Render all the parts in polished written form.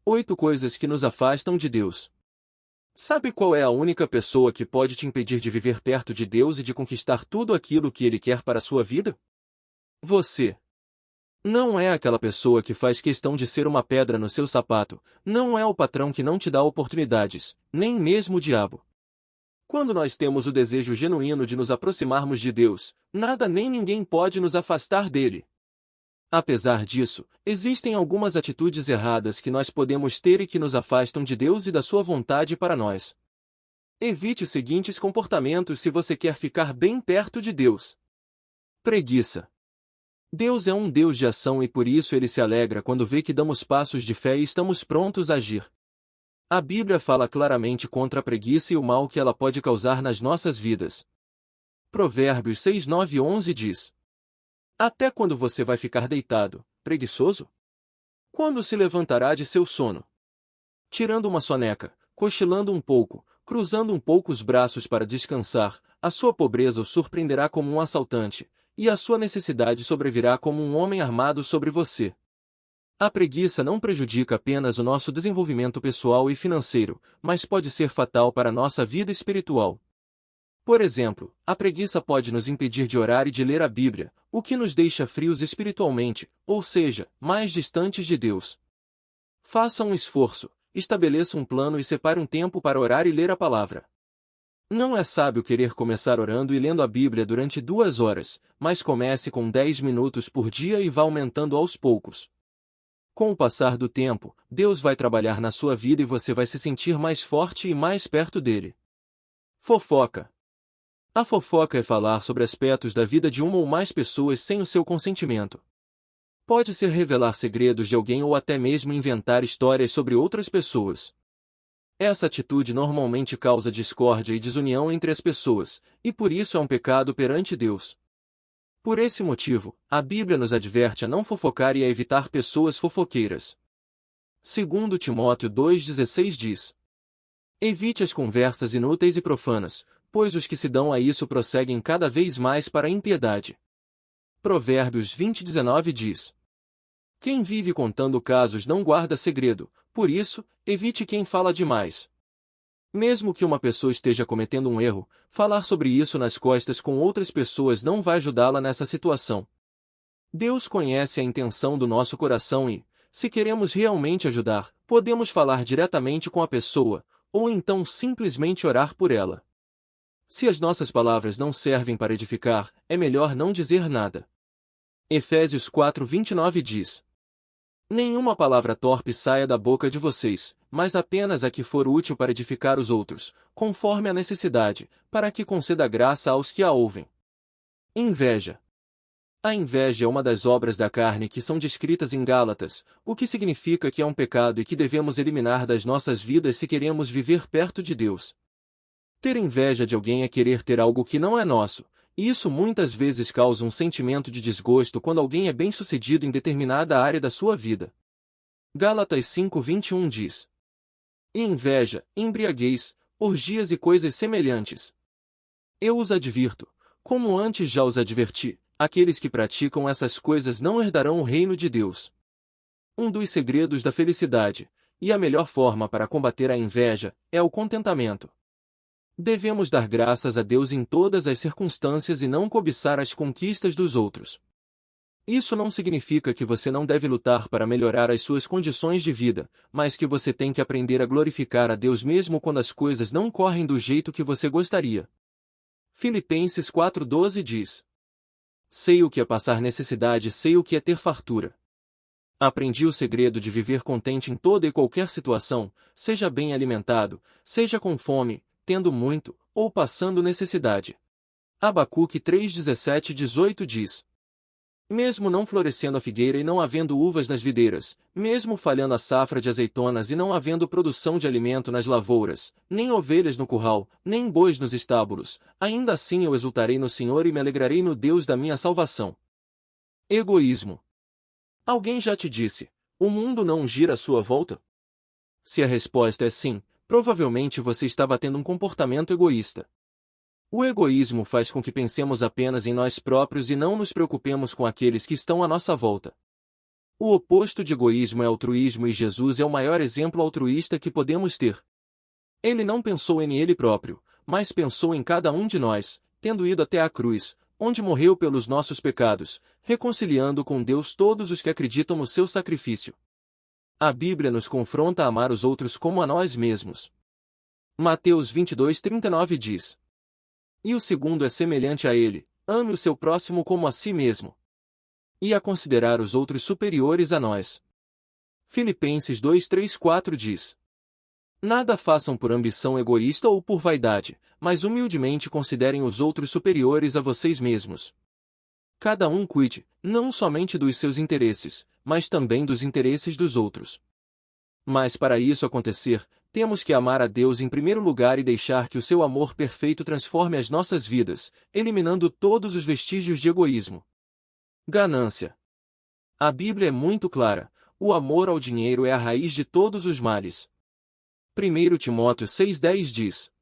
8 coisas que nos afastam de Deus. Sabe qual é a única pessoa que pode te impedir de viver perto de Deus e de conquistar tudo aquilo que Ele quer para a sua vida? Você. Não é aquela pessoa que faz questão de ser uma pedra no seu sapato, não é o patrão que não te dá oportunidades, nem mesmo o diabo. Quando nós temos o desejo genuíno de nos aproximarmos de Deus, nada nem ninguém pode nos afastar dele. Apesar disso, existem algumas atitudes erradas que nós podemos ter e que nos afastam de Deus e da sua vontade para nós. Evite os seguintes comportamentos se você quer ficar bem perto de Deus. Preguiça. Deus é um Deus de ação e por isso Ele se alegra quando vê que damos passos de fé e estamos prontos a agir. A Bíblia fala claramente contra a preguiça e o mal que ela pode causar nas nossas vidas. Provérbios 6, 9 e 11 diz: Até quando você vai ficar deitado, preguiçoso? Quando se levantará de seu sono? Tirando uma soneca, cochilando um pouco, cruzando um pouco os braços para descansar, a sua pobreza o surpreenderá como um assaltante, e a sua necessidade sobrevirá como um homem armado sobre você. A preguiça não prejudica apenas o nosso desenvolvimento pessoal e financeiro, mas pode ser fatal para a nossa vida espiritual. Por exemplo, a preguiça pode nos impedir de orar e de ler a Bíblia, o que nos deixa frios espiritualmente, ou seja, mais distantes de Deus. Faça um esforço, estabeleça um plano e separe um tempo para orar e ler a palavra. Não é sábio querer começar orando e lendo a Bíblia durante 2 horas, mas comece com 10 minutos por dia e vá aumentando aos poucos. Com o passar do tempo, Deus vai trabalhar na sua vida e você vai se sentir mais forte e mais perto dele. Fofoca. A fofoca é falar sobre aspectos da vida de uma ou mais pessoas sem o seu consentimento. Pode ser revelar segredos de alguém ou até mesmo inventar histórias sobre outras pessoas. Essa atitude normalmente causa discórdia e desunião entre as pessoas, e por isso é um pecado perante Deus. Por esse motivo, a Bíblia nos adverte a não fofocar e a evitar pessoas fofoqueiras. 2 Timóteo 2,16 diz: Evite as conversas inúteis e profanas, pois os que se dão a isso prosseguem cada vez mais para a impiedade. Provérbios 20:19 diz: Quem vive contando casos não guarda segredo, por isso, evite quem fala demais. Mesmo que uma pessoa esteja cometendo um erro, falar sobre isso nas costas com outras pessoas não vai ajudá-la nessa situação. Deus conhece a intenção do nosso coração e, se queremos realmente ajudar, podemos falar diretamente com a pessoa, ou então simplesmente orar por ela. Se as nossas palavras não servem para edificar, é melhor não dizer nada. Efésios 4:29 diz: Nenhuma palavra torpe saia da boca de vocês, mas apenas a que for útil para edificar os outros, conforme a necessidade, para que conceda graça aos que a ouvem. Inveja. A inveja é uma das obras da carne que são descritas em Gálatas, o que significa que é um pecado e que devemos eliminar das nossas vidas se queremos viver perto de Deus. Ter inveja de alguém é querer ter algo que não é nosso, e isso muitas vezes causa um sentimento de desgosto quando alguém é bem-sucedido em determinada área da sua vida. Gálatas 5:21 diz: E inveja, embriaguez, orgias e coisas semelhantes. Eu os advirto, como antes já os adverti, aqueles que praticam essas coisas não herdarão o reino de Deus. Um dos segredos da felicidade, e a melhor forma para combater a inveja, é o contentamento. Devemos dar graças a Deus em todas as circunstâncias e não cobiçar as conquistas dos outros. Isso não significa que você não deve lutar para melhorar as suas condições de vida, mas que você tem que aprender a glorificar a Deus mesmo quando as coisas não correm do jeito que você gostaria. Filipenses 4:12 diz: Sei o que é passar necessidade e sei o que é ter fartura. Aprendi o segredo de viver contente em toda e qualquer situação, seja bem alimentado, seja com fome, tendo muito, ou passando necessidade. Abacuque 3:17-18 diz: Mesmo não florescendo a figueira e não havendo uvas nas videiras, mesmo falhando a safra de azeitonas e não havendo produção de alimento nas lavouras, nem ovelhas no curral, nem bois nos estábulos, ainda assim eu exultarei no Senhor e me alegrarei no Deus da minha salvação. Egoísmo. Alguém já te disse: o mundo não gira à sua volta? Se a resposta é sim, provavelmente você está tendo um comportamento egoísta. O egoísmo faz com que pensemos apenas em nós próprios e não nos preocupemos com aqueles que estão à nossa volta. O oposto de egoísmo é altruísmo e Jesus é o maior exemplo altruísta que podemos ter. Ele não pensou em ele próprio, mas pensou em cada um de nós, tendo ido até a cruz, onde morreu pelos nossos pecados, reconciliando com Deus todos os que acreditam no seu sacrifício. A Bíblia nos confronta a amar os outros como a nós mesmos. Mateus 22:39 diz: E o segundo é semelhante a ele: ame o seu próximo como a si mesmo. E a considerar os outros superiores a nós. Filipenses 2:3-4 diz: Nada façam por ambição egoísta ou por vaidade, mas humildemente considerem os outros superiores a vocês mesmos. Cada um cuide, não somente dos seus interesses, mas também dos interesses dos outros. Mas para isso acontecer, temos que amar a Deus em primeiro lugar e deixar que o seu amor perfeito transforme as nossas vidas, eliminando todos os vestígios de egoísmo. Ganância. A Bíblia é muito clara: o amor ao dinheiro é a raiz de todos os males. 1 Timóteo 6,10 diz: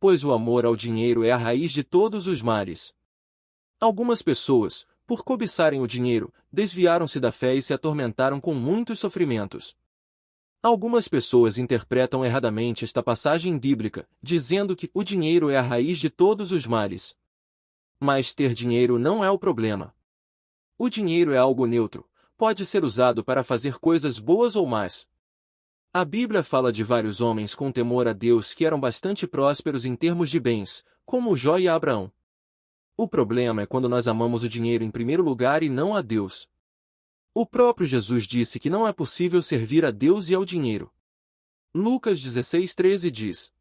Pois o amor ao dinheiro é a raiz de todos os males. Algumas pessoas, por cobiçarem o dinheiro, desviaram-se da fé e se atormentaram com muitos sofrimentos. Algumas pessoas interpretam erradamente esta passagem bíblica, dizendo que o dinheiro é a raiz de todos os males. Mas ter dinheiro não é o problema. O dinheiro é algo neutro, pode ser usado para fazer coisas boas ou más. A Bíblia fala de vários homens com temor a Deus que eram bastante prósperos em termos de bens, como Jó e Abraão. O problema é quando nós amamos o dinheiro em primeiro lugar e não a Deus. O próprio Jesus disse que não é possível servir a Deus e ao dinheiro. Lucas 16:13 diz: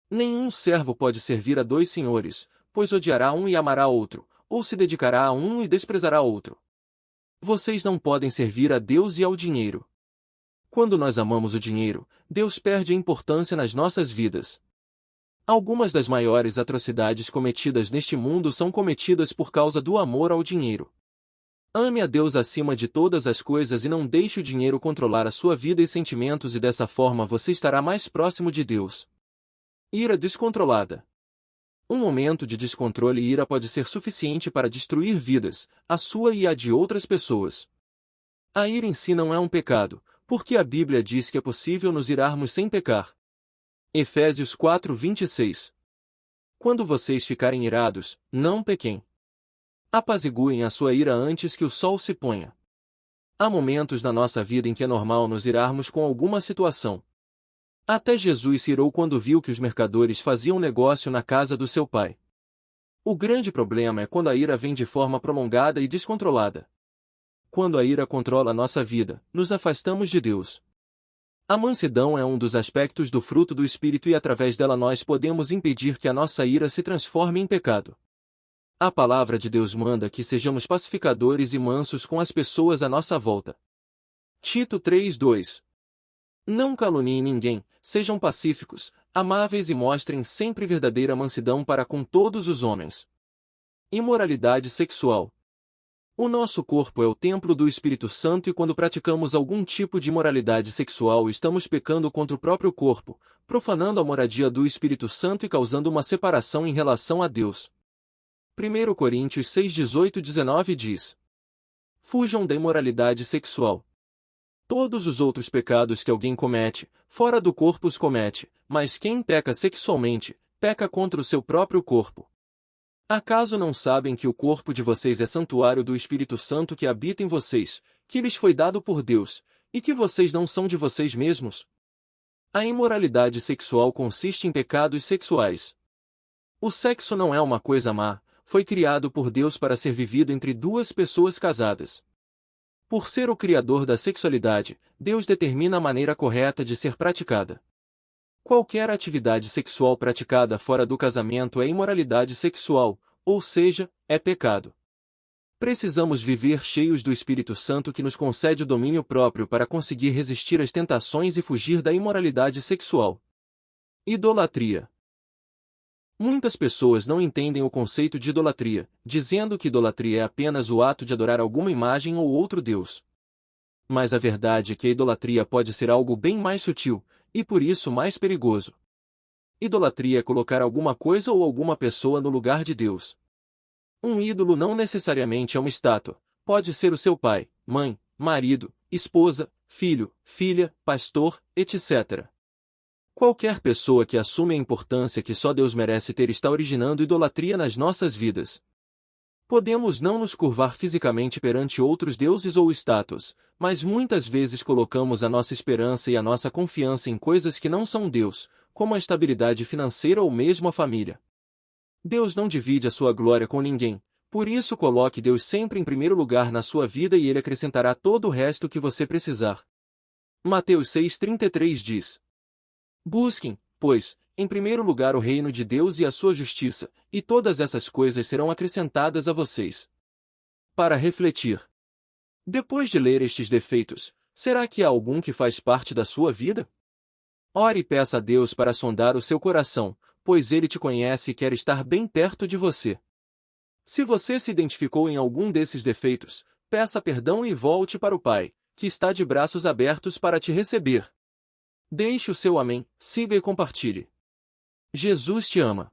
Nenhum servo pode servir a dois senhores, pois odiará um e amará outro, ou se dedicará a um e desprezará outro. Vocês não podem servir a Deus e ao dinheiro. Quando nós amamos o dinheiro, Deus perde a importância nas nossas vidas. Algumas das maiores atrocidades cometidas neste mundo são cometidas por causa do amor ao dinheiro. Ame a Deus acima de todas as coisas e não deixe o dinheiro controlar a sua vida e sentimentos, e dessa forma você estará mais próximo de Deus. Ira descontrolada. Um momento de descontrole e ira pode ser suficiente para destruir vidas, a sua e a de outras pessoas. A ira em si não é um pecado, porque a Bíblia diz que é possível nos irarmos sem pecar. Efésios 4:26. Quando vocês ficarem irados, não pequem. Apaziguem a sua ira antes que o sol se ponha. Há momentos na nossa vida em que é normal nos irarmos com alguma situação. Até Jesus se irou quando viu que os mercadores faziam negócio na casa do seu pai. O grande problema é quando a ira vem de forma prolongada e descontrolada. Quando a ira controla nossa vida, nos afastamos de Deus. A mansidão é um dos aspectos do fruto do Espírito e através dela nós podemos impedir que a nossa ira se transforme em pecado. A palavra de Deus manda que sejamos pacificadores e mansos com as pessoas à nossa volta. Tito 3:2. Não caluniem ninguém, sejam pacíficos, amáveis e mostrem sempre verdadeira mansidão para com todos os homens. Imoralidade sexual. O nosso corpo é o templo do Espírito Santo e quando praticamos algum tipo de imoralidade sexual estamos pecando contra o próprio corpo, profanando a moradia do Espírito Santo e causando uma separação em relação a Deus. 1 Coríntios 6:18-19 diz: Fujam da imoralidade sexual. Todos os outros pecados que alguém comete, fora do corpo os comete, mas quem peca sexualmente, peca contra o seu próprio corpo. Acaso não sabem que o corpo de vocês é santuário do Espírito Santo que habita em vocês, que lhes foi dado por Deus, e que vocês não são de vocês mesmos? A imoralidade sexual consiste em pecados sexuais. O sexo não é uma coisa má, foi criado por Deus para ser vivido entre duas pessoas casadas. Por ser o criador da sexualidade, Deus determina a maneira correta de ser praticada. Qualquer atividade sexual praticada fora do casamento é imoralidade sexual, ou seja, é pecado. Precisamos viver cheios do Espírito Santo que nos concede o domínio próprio para conseguir resistir às tentações e fugir da imoralidade sexual. Idolatria. Muitas pessoas não entendem o conceito de idolatria, dizendo que idolatria é apenas o ato de adorar alguma imagem ou outro Deus. Mas a verdade é que a idolatria pode ser algo bem mais sutil, e por isso mais perigoso. Idolatria é colocar alguma coisa ou alguma pessoa no lugar de Deus. Um ídolo não necessariamente é uma estátua, pode ser o seu pai, mãe, marido, esposa, filho, filha, pastor, etc. Qualquer pessoa que assume a importância que só Deus merece ter está originando idolatria nas nossas vidas. Podemos não nos curvar fisicamente perante outros deuses ou estátuas, mas muitas vezes colocamos a nossa esperança e a nossa confiança em coisas que não são Deus, como a estabilidade financeira ou mesmo a família. Deus não divide a sua glória com ninguém, por isso coloque Deus sempre em primeiro lugar na sua vida e Ele acrescentará todo o resto que você precisar. Mateus 6,33 diz: Busquem, pois, em primeiro lugar o reino de Deus e a sua justiça, e todas essas coisas serão acrescentadas a vocês. Para refletir. Depois de ler estes defeitos, será que há algum que faz parte da sua vida? Ore e peça a Deus para sondar o seu coração, pois Ele te conhece e quer estar bem perto de você. Se você se identificou em algum desses defeitos, peça perdão e volte para o Pai, que está de braços abertos para te receber. Deixe o seu amém, siga e compartilhe. Jesus te ama.